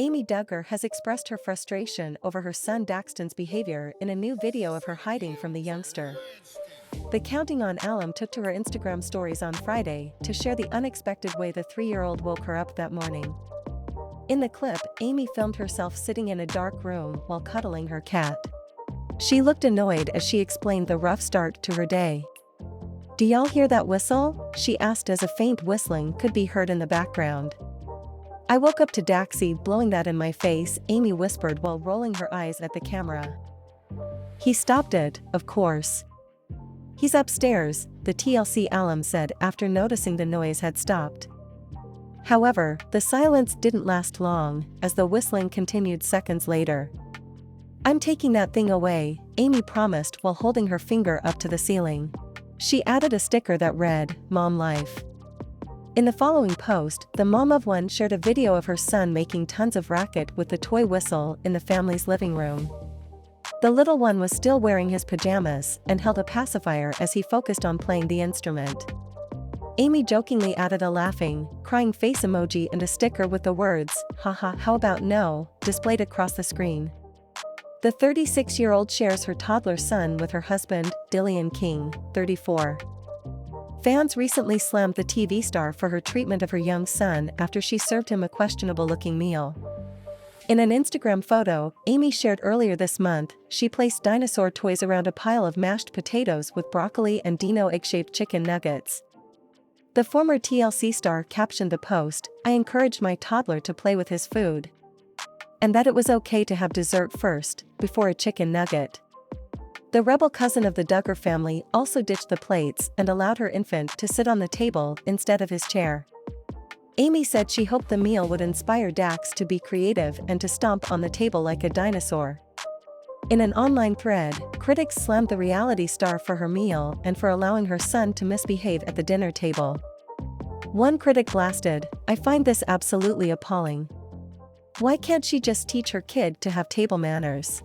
Amy Duggar has expressed her frustration over her son Daxton's behavior in a new video of her hiding from the youngster. The Counting on alum took to her Instagram stories on Friday to share the unexpected way the 3-year-old woke her up that morning. In the clip, Amy filmed herself sitting in a dark room while cuddling her cat. She looked annoyed as she explained the rough start to her day. "Do y'all hear that whistle?" she asked as a faint whistling could be heard in the background. "I woke up to Daxy blowing that in my face," Amy whispered while rolling her eyes at the camera. "He stopped it, of course. He's upstairs," the TLC alum said after noticing the noise had stopped. However, the silence didn't last long, as the whistling continued seconds later. "I'm taking that thing away," Amy promised while holding her finger up to the ceiling. She added a sticker that read, "Mom Life." In the following post, the mom of one shared a video of her son making tons of racket with the toy whistle in the family's living room. The little one was still wearing his pajamas and held a pacifier as he focused on playing the instrument. Amy jokingly added a laughing, crying face emoji and a sticker with the words, "Haha, how about no," displayed across the screen. The 36-year-old shares her toddler son with her husband, Dillian King, 34. Fans recently slammed the TV star for her treatment of her young son after she served him a questionable-looking meal. In an Instagram photo Amy shared earlier this month, she placed dinosaur toys around a pile of mashed potatoes with broccoli and Dino egg-shaped chicken nuggets. The former TLC star captioned the post, "I encouraged my toddler to play with his food. And that it was okay to have dessert first, before a chicken nugget." The rebel cousin of the Duggar family also ditched the plates and allowed her infant to sit on the table instead of his chair. Amy said she hoped the meal would inspire Dax to be creative and to stomp on the table like a dinosaur. In an online thread, critics slammed the reality star for her meal and for allowing her son to misbehave at the dinner table. One critic blasted, "I find this absolutely appalling. Why can't she just teach her kid to have table manners?"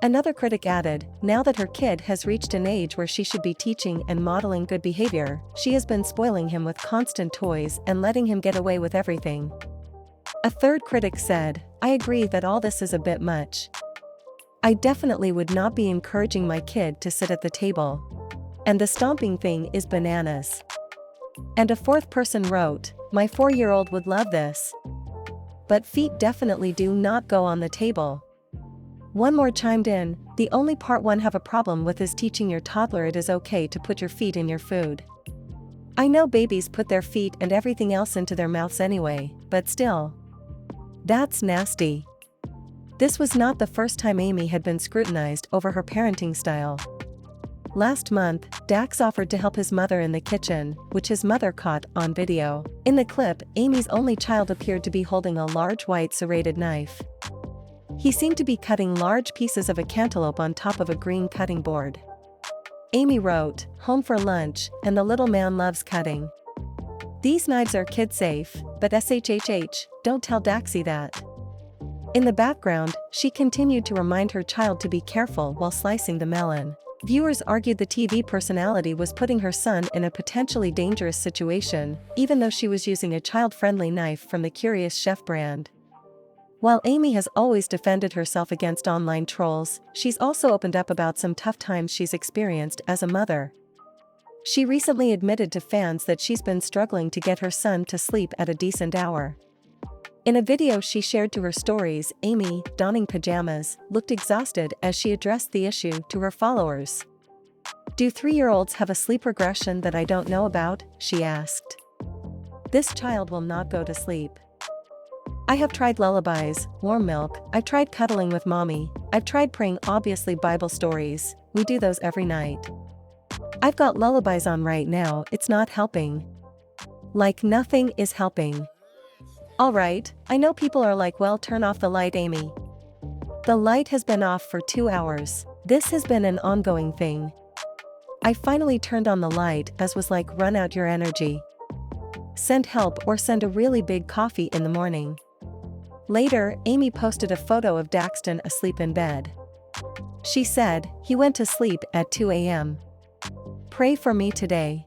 Another critic added, "Now that her kid has reached an age where she should be teaching and modeling good behavior, she has been spoiling him with constant toys and letting him get away with everything." A third critic said, "I agree that all this is a bit much. I definitely would not be encouraging my kid to sit at the table. And the stomping thing is bananas." And a fourth person wrote, "My 4-year-old would love this. But feet definitely do not go on the table." One more chimed in, "The only part one have a problem with is teaching your toddler it is okay to put your feet in your food. I know babies put their feet and everything else into their mouths anyway, but still. That's nasty." This was not the first time Amy had been scrutinized over her parenting style. Last month, Dax offered to help his mother in the kitchen, which his mother caught on video. In the clip, Amy's only child appeared to be holding a large white serrated knife. He seemed to be cutting large pieces of a cantaloupe on top of a green cutting board. Amy wrote, "Home for lunch, and the little man loves cutting. These knives are kid-safe, but shhh, don't tell Daxy that." In the background, she continued to remind her child to be careful while slicing the melon. Viewers argued the TV personality was putting her son in a potentially dangerous situation, even though she was using a child-friendly knife from the Curious Chef brand. While Amy has always defended herself against online trolls, she's also opened up about some tough times she's experienced as a mother. She recently admitted to fans that she's been struggling to get her son to sleep at a decent hour. In a video she shared to her stories, Amy, donning pajamas, looked exhausted as she addressed the issue to her followers. "Do 3-year-olds have a sleep regression that I don't know about?" she asked. "This child will not go to sleep. I have tried lullabies, warm milk, I've tried cuddling with mommy, I've tried praying, obviously Bible stories, we do those every night. I've got lullabies on right now, it's not helping. Like nothing is helping. Alright, I know people are like, well, turn off the light, Amy. The light has been off for 2 hours. This has been an ongoing thing. I finally turned on the light as was like, run out your energy. Send help or send a really big coffee in the morning." Later, Amy posted a photo of Daxton asleep in bed. She said, "He went to sleep at 2 a.m. Pray for me today."